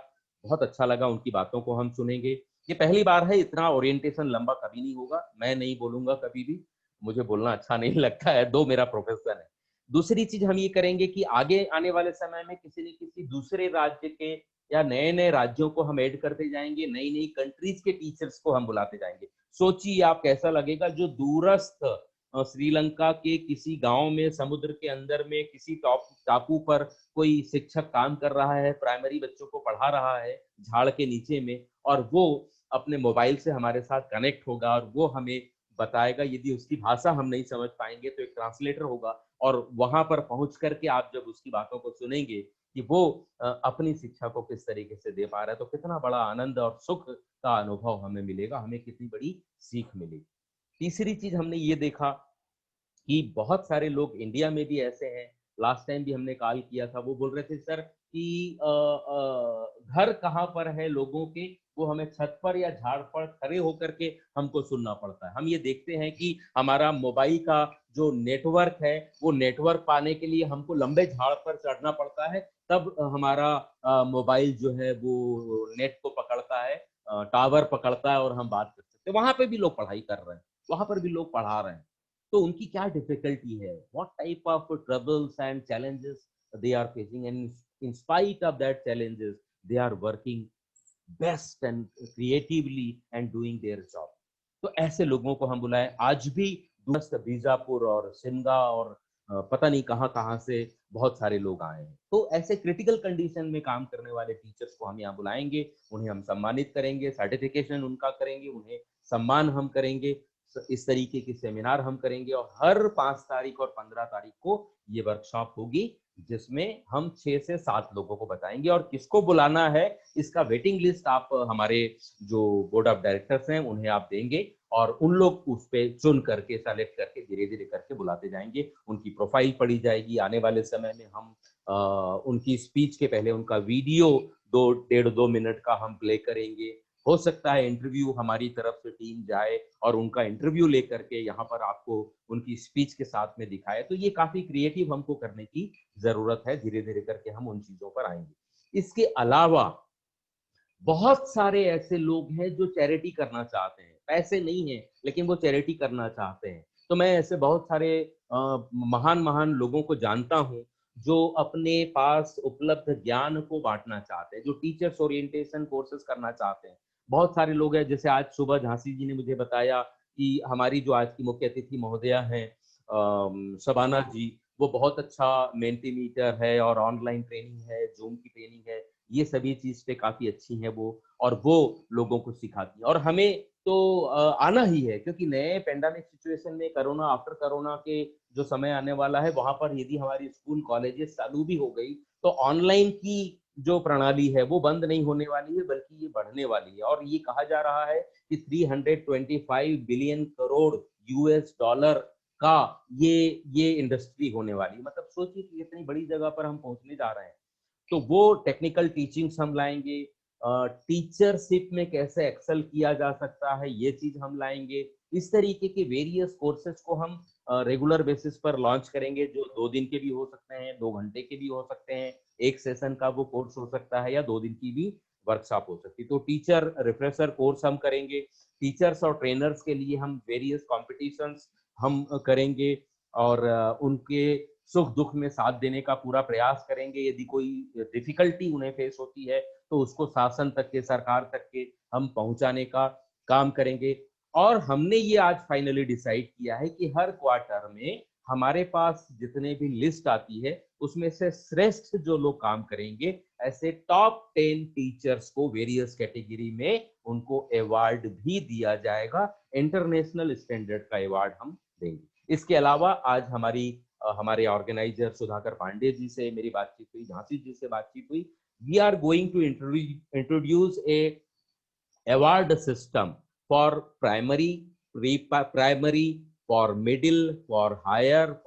बहुत अच्छा लगा, उनकी बातों को हम सुनेंगे। ये पहली बार है, इतना ओरिएंटेशन लंबा कभी नहीं होगा। मैं नहीं बोलूंगा कभी भी, मुझे बोलना अच्छा नहीं लगता है, दो मेरा प्रोफेशन है। दूसरी चीज हम ये करेंगे कि आगे आने वाले समय में किसी न किसी दूसरे राज्य के या नए नए राज्यों को हम ऐड करते जाएंगे, नई नई कंट्रीज के टीचर्स को हम बुलाते जाएंगे। सोचिए आप कैसा लगेगा, जो दूरस्थ श्रीलंका के किसी गांव में, समुद्र के अंदर में, किसी टापू पर कोई शिक्षक काम कर रहा है, प्राइमरी बच्चों को पढ़ा रहा है झाड़ के नीचे में, और वो अपने मोबाइल से हमारे साथ कनेक्ट होगा और वो हमें बताएगा। यदि उसकी भाषा हम नहीं समझ पाएंगे तो एक ट्रांसलेटर होगा, और वहां पर पहुंच करके आप जब उसकी बातों को सुनेंगे कि वो अपनी शिक्षा को किस तरीके से दे पा रहा है, तो कितना बड़ा आनंद और सुख का अनुभव हमें मिलेगा, हमें कितनी बड़ी सीख मिलेगी। तीसरी चीज हमने ये देखा कि बहुत सारे लोग इंडिया में भी ऐसे हैं, लास्ट टाइम भी हमने कॉल किया था, वो बोल रहे थे सर कि घर कहाँ पर है लोगों के, वो हमें छत पर या झाड़ पर खड़े होकर के हमको सुनना पड़ता है। हम ये देखते हैं कि हमारा मोबाइल का जो नेटवर्क है, वो नेटवर्क पाने के लिए हमको लंबे झाड़ पर चढ़ना पड़ता है, तब हमारा मोबाइल जो है वो नेट को पकड़ता है, टावर पकड़ता है, और हम बात कर सकते हैं। वहां पे भी लोग पढ़ाई कर रहे हैं, वहां पर भी लोग पढ़ा रहे हैं, तो उनकी क्या डिफिकल्टी है, what type of troubles and challenges they are facing, and in spite of that challenges they are working best and creatively and doing their job. तो ऐसे लोगों को हम बुलाएं। आज भी दूरस्थ बीजापुर और सिमगा और पता नहीं कहाँ कहाँ से बहुत सारे लोग आए हैं। तो ऐसे क्रिटिकल कंडीशन में काम करने वाले टीचर्स को हम यहाँ बुलाएंगे, उन्हें हम सम्मानित करेंगे, सर्टिफिकेशन उनका करेंगे, उन्हें सम्मान हम करेंगे। इस तरीके की सेमिनार हम करेंगे, और हर 5 तारीख और 15 तारीख को ये वर्कशॉप होगी, जिसमें हम 6 से 7 लोगों को बताएंगे। और किसको बुलाना है, इसका वेटिंग लिस्ट आप हमारे जो बोर्ड ऑफ डायरेक्टर्स हैं उन्हें आप देंगे, और उन लोग उस पे चुन करके, सेलेक्ट करके, धीरे धीरे करके बुलाते जाएंगे। उनकी प्रोफाइल पढ़ी जाएगी। आने वाले समय में हम उनकी स्पीच के पहले उनका वीडियो 1.5-2 मिनट का हम प्ले करेंगे। हो सकता है इंटरव्यू हमारी तरफ से टीम जाए और उनका इंटरव्यू लेकर के यहाँ पर आपको उनकी स्पीच के साथ में दिखाए। तो ये काफी क्रिएटिव हमको करने की जरूरत है, धीरे धीरे करके हम उन चीजों पर आएंगे। इसके अलावा बहुत सारे ऐसे लोग हैं जो चैरिटी करना चाहते हैं, पैसे नहीं है लेकिन वो चैरिटी करना चाहते हैं। तो मैं ऐसे बहुत सारे महान महान लोगों को जानता हूँ जो अपने पास उपलब्ध ज्ञान को बांटना चाहते हैं, जो टीचर्स ओरिएंटेशन कोर्सेज करना चाहते हैं। बहुत सारे लोग हैं, जैसे आज सुबह झांसी जी ने मुझे बताया कि हमारी जो आज की मुख्य अतिथि महोदया हैं शबाना जी, वो बहुत अच्छा मेंटीमीटर है और ऑनलाइन ट्रेनिंग है, ज़ूम की ट्रेनिंग है, ये सभी चीज़ पे काफ़ी अच्छी हैं वो और वो लोगों को सिखाती हैं और हमें तो आना ही है क्योंकि नए पैंडेमिक सिचुएशन में कोरोना आफ्टर कोरोना के जो समय आने वाला है, वहाँ पर यदि हमारी स्कूल, कॉलेजेस चालू भी हो गई, तो ऑनलाइन की जो प्रणाली है, वो बंद नहीं होने वाली है, बल्कि ये बढ़ने वाली है और ये कहा जा रहा है कि 325 बिलियन करोड़ यूएस डॉलर का ये इंडस्ट्री होने वाली है। मतलब सोचिए कि इतनी बड़ी जगह पर हम पहुंचने जा रहे हैं। तो वो टेक्निकल टीचिंग्स हम लाएंगे, टीचरशिप में कैसे एक्सेल किया जा सकता है ये चीज हम लाएंगे। इस तरीके के वेरियस कोर्सेज को हम रेगुलर बेसिस पर लॉन्च करेंगे, जो 2 दिन के भी हो सकते हैं, 2 घंटे के भी हो सकते हैं, एक सेशन का वो कोर्स हो सकता है या 2 दिन की भी वर्कशॉप हो सकती है। तो टीचर रिफ्रेशर कोर्स हम करेंगे, टीचर्स और ट्रेनर्स के लिए हम वेरियस कॉम्पिटिशन्स हम करेंगे और उनके सुख दुख में साथ देने का पूरा प्रयास करेंगे। यदि कोई डिफिकल्टी उन्हें फेस होती है तो उसको शासन तक के, सरकार तक के हम पहुंचाने का काम करेंगे। और हमने ये आज फाइनली डिसाइड किया है कि हर क्वार्टर में हमारे पास जितने भी लिस्ट आती है उसमें से श्रेष्ठ जो लोग काम करेंगे, ऐसे टॉप 10 टीचर्स को वेरियस कैटेगरी में उनको अवार्ड भी दिया जाएगा। इंटरनेशनल स्टैंडर्ड का अवार्ड हम देंगे। इसके अलावा आज हमारे ऑर्गेनाइजर सुधाकर पांडे जी से मेरी बातचीत हुई, झांसी जी से बातचीत हुई। We are going to introduce a award system for primary, pre-primary, for middle, for higher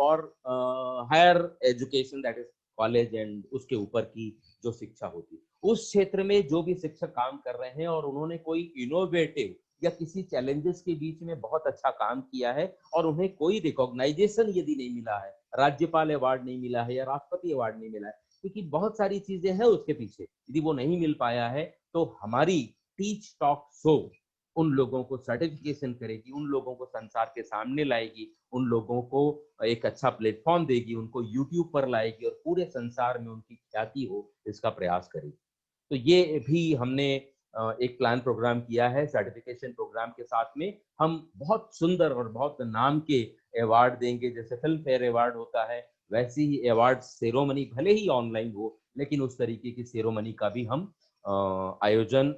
education, that is college and उसके ऊपर की जो शिक्षा होती है, उस क्षेत्र में जो भी शिक्षक काम कर रहे हैं और उन्होंने कोई इनोवेटिव या किसी चैलेंजेस के बीच में बहुत अच्छा काम किया है और उन्हें कोई रिकॉग्नाइजेशन यदि नहीं मिला है, राज्यपाल अवार्ड नहीं मिला है या राष्ट्रपति अवार्ड नहीं मिला है, क्योंकि बहुत सारी चीजें हैं उसके पीछे, यदि वो नहीं मिल पाया है तो हमारी टीच टॉक शो उन लोगों को सर्टिफिकेशन करेगी, उन लोगों को संसार के सामने लाएगी, उन लोगों को एक अच्छा प्लेटफॉर्म देगी, उनको यूट्यूब पर लाएगी और पूरे संसार में उनकी ख्याति हो, इसका प्रयास करेगी। तो ये भी हमने एक प्लान प्रोग्राम किया है। सर्टिफिकेशन प्रोग्राम के साथ में हम बहुत सुंदर और बहुत नाम के अवार्ड देंगे। जैसे फिल्म फेयर अवार्ड होता है, वैसी ही अवार्ड सेरोमनी भले ही ऑनलाइन हो, लेकिन उस तरीके की सेरोमनी का भी हम आयोजन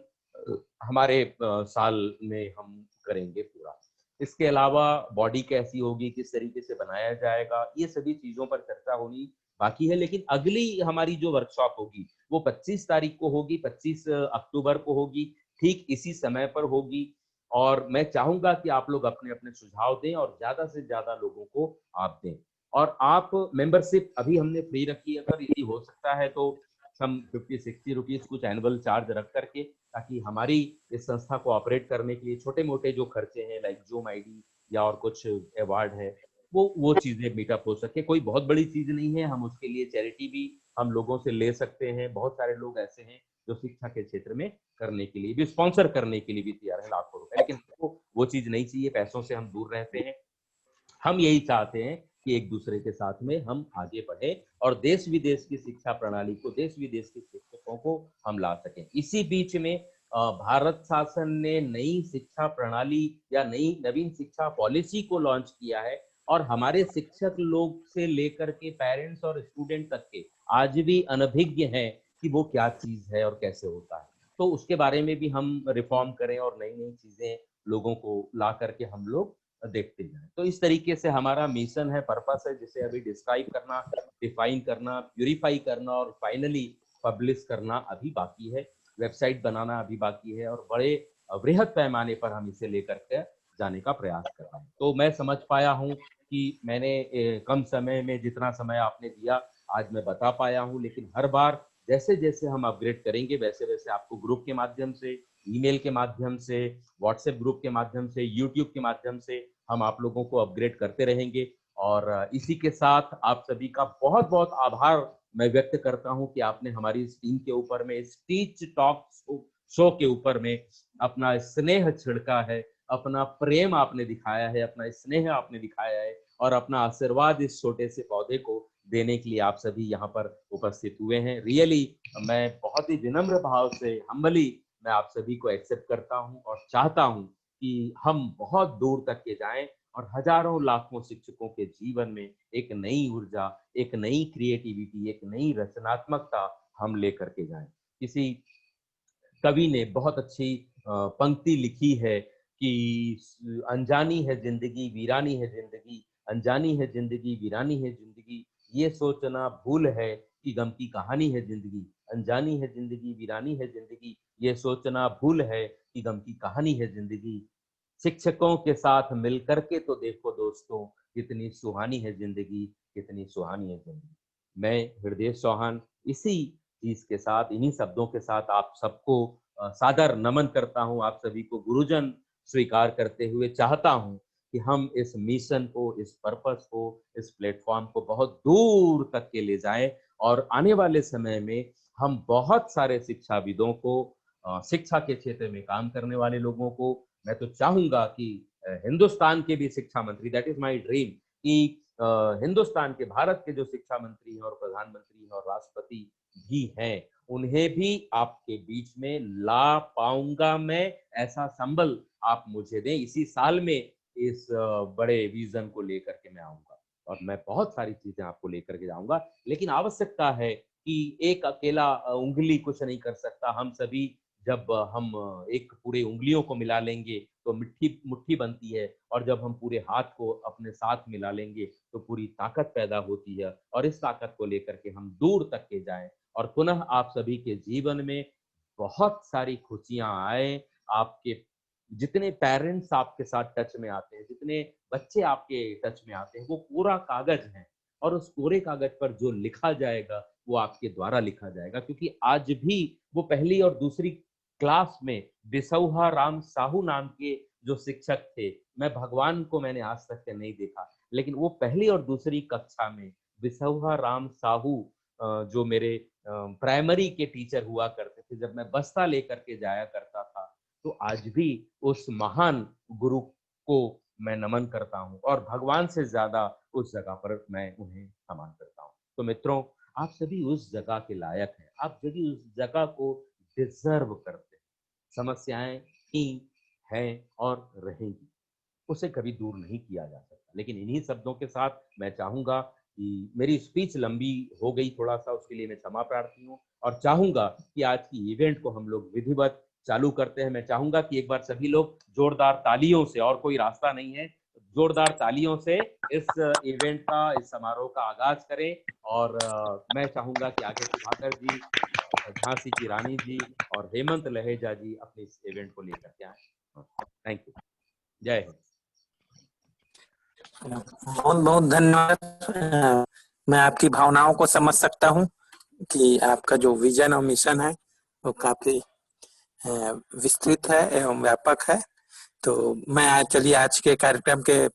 हमारे साल में हम करेंगे पूरा। इसके अलावा बॉडी कैसी होगी, किस तरीके से बनाया जाएगा, ये सभी चीजों पर चर्चा होनी बाकी है। लेकिन अगली हमारी जो वर्कशॉप होगी वो 25 तारीख को होगी, 25 अक्टूबर को होगी, ठीक इसी समय पर होगी। और मैं चाहूंगा कि आप लोग अपने अपने सुझाव दें और ज्यादा से ज्यादा लोगों को आप दें। और आप मेंबरशिप अभी हमने फ्री रखी है, अगर यदि हो सकता है तो हम 50-60 रुपीज कुछ एनुअल चार्ज रख करके, ताकि हमारी इस संस्था को ऑपरेट करने के लिए छोटे मोटे जो खर्चे हैं लाइक जूम आईडी या और कुछ अवार्ड है, वो चीजें मीटअप हो सके। कोई बहुत बड़ी चीज नहीं है, हम उसके लिए चैरिटी भी हम लोगों से ले सकते हैं। बहुत सारे लोग ऐसे हैं जो शिक्षा के क्षेत्र में करने के लिए भी, स्पॉन्सर करने के लिए भी तैयार है लाखों रुपए, लेकिन वो चीज नहीं चाहिए। पैसों से हम दूर रहते हैं। हम यही चाहते हैं कि एक दूसरे के साथ में हम आगे बढ़े और देश विदेश की शिक्षा प्रणाली को, देश विदेश के शिक्षकों को हम ला सकें। इसी बीच में भारत शासन ने नई शिक्षा प्रणाली या नवीन शिक्षा पॉलिसी को लॉन्च किया है और हमारे शिक्षक लोग से लेकर के पेरेंट्स और स्टूडेंट तक के आज भी अनभिज्ञ हैं कि वो क्या चीज है और कैसे होता है। तो उसके बारे में भी हम रिफॉर्म करें और नई नई चीजें लोगों को ला करके हम लोग देखते जाएं। तो इस तरीके से हमारा मिशन है, पर्पस है, जिसे अभी डिस्क्राइब करना, डिफाइन करना, प्यूरिफाई करना और फाइनली पब्लिश करना अभी बाकी है। वेबसाइट बनाना अभी बाकी है और बड़े वृहद पैमाने पर हम इसे लेकर के जाने का प्रयास कर रहे हैं। तो मैं समझ पाया हूँ कि मैंने कम समय में जितना समय आपने दिया आज मैं बता पाया हूँ, लेकिन हर बार जैसे जैसे हम अपग्रेड करेंगे वैसे वैसे आपको ग्रुप के माध्यम से, ईमेल के माध्यम से, व्हाट्सएप ग्रुप के माध्यम से, यूट्यूब के माध्यम से हम आप लोगों को अपग्रेड करते रहेंगे। और इसी के साथ आप सभी का बहुत बहुत आभार मैं व्यक्त करता हूं कि आपने हमारी इस टीम के ऊपर में, इस टीच टॉक शो के ऊपर में अपना स्नेह छिड़का है, अपना प्रेम आपने दिखाया है, अपना स्नेह आपने दिखाया है और अपना आशीर्वाद इस छोटे से पौधे को देने के लिए आप सभी यहाँ पर उपस्थित हुए हैं। रियली मैं बहुत ही विनम्र भाव से, हम्बली मैं आप सभी को एक्सेप्ट करता हूँ और चाहता हूँ कि हम बहुत दूर तक के जाएं और हजारों लाखों शिक्षकों के जीवन में एक नई ऊर्जा, एक नई क्रिएटिविटी, एक नई रचनात्मकता हम लेकर के जाएं। किसी कवि ने बहुत अच्छी पंक्ति लिखी है कि अनजानी है जिंदगी वीरानी है जिंदगी, अनजानी है जिंदगी वीरानी है जिंदगी, ये सोचना भूल है कि गम की कहानी है जिंदगी, अनजानी है जिंदगी वीरानी है जिंदगी, ये सोचना भूल है कि गम की कहानी है जिंदगी। शिक्षकों के साथ मिलकर के तो देखो दोस्तों, कितनी सुहानी है जिंदगी, कितनी सुहानी है जिंदगी। मैं हृदय चौहान इसी चीज के साथ, इन्हीं शब्दों के साथ आप सबको सादर नमन करता हूं। आप सभी को गुरुजन स्वीकार करते हुए चाहता हूं कि हम इस मिशन को, इस पर्पस को, इस प्लेटफॉर्म को बहुत दूर तक के ले जाएं और आने वाले समय में हम बहुत सारे शिक्षाविदों को, शिक्षा के क्षेत्र में काम करने वाले लोगों को, मैं तो चाहूंगा कि हिंदुस्तान के भी शिक्षा मंत्री, दैट इज माय ड्रीम, कि हिंदुस्तान के, भारत के जो शिक्षा मंत्री हैं और प्रधानमंत्री हैं और राष्ट्रपति भी हैं, उन्हें भी आपके बीच में ला पाऊंगा मैं। ऐसा संबल आप मुझे दें, इसी साल में इस बड़े विजन को लेकर के मैं आऊंगा और मैं बहुत सारी चीजें आपको लेकर के जाऊंगा। लेकिन आवश्यकता है कि एक अकेला उंगली कुछ नहीं कर सकता। हम सभी जब हम एक पूरे उंगलियों को मिला लेंगे तो मिट्टी मुट्ठी बनती है, और जब हम पूरे हाथ को अपने साथ मिला लेंगे तो पूरी ताकत पैदा होती है। और इस ताकत को लेकर के हम दूर तक के जाएं और पुनः आप सभी के जीवन में बहुत सारी खुशियां आए। आपके जितने पेरेंट्स आपके साथ टच में आते हैं, जितने बच्चे आपके टच में आते हैं, वो पूरा कागज है और उस पूरे कागज पर जो लिखा जाएगा वो आपके द्वारा लिखा जाएगा। क्योंकि आज भी वो पहली और दूसरी क्लास में बिसौहा राम साहू नाम के जो शिक्षक थे, मैं भगवान को मैंने आज तक के नहीं देखा, लेकिन वो पहली और दूसरी कक्षा में बिसौहा राम साहू जो मेरे प्राइमरी के टीचर हुआ करते थे, जब मैं बस्ता लेकर के जाया करता था, तो आज भी उस महान गुरु को मैं नमन करता हूँ और भगवान से ज्यादा उस जगह पर मैं उन्हें नमन करता हूँ। तो मित्रों, आप सभी उस जगह के लायक हैं, आप सभी उस जगह को डिजर्व करते हैं। समस्याएं थी, हैं और रहेंगी, उसे कभी दूर नहीं किया जा सकता। लेकिन इन्हीं शब्दों के साथ मैं चाहूंगा कि मेरी स्पीच लंबी हो गई थोड़ा सा, उसके लिए मैं क्षमा प्रार्थी हूँ और चाहूंगा कि आज की इवेंट को हम लोग विधिवत चालू करते हैं। मैं चाहूंगा कि एक बार सभी लोग जोरदार तालियों से, और कोई रास्ता नहीं है, जोरदार तालियों से इस इवेंट का, इस समारोह का आगाज करें। और मैं चाहूंगा कि आगे सुधाकर जी, झांसी की रानी जी और हेमंत लहेजा जी अपने इस इवेंट को लेकर के आए। Thank you. जय हिंद। बहुत बहुत धन्यवाद। मैं आपकी भावनाओं को समझ सकता हूँ कि आपका जो विजन और मिशन है वो काफी विस्तृत है एवं व्यापक है। तो मैं चलिए आज के कार्यक्रम के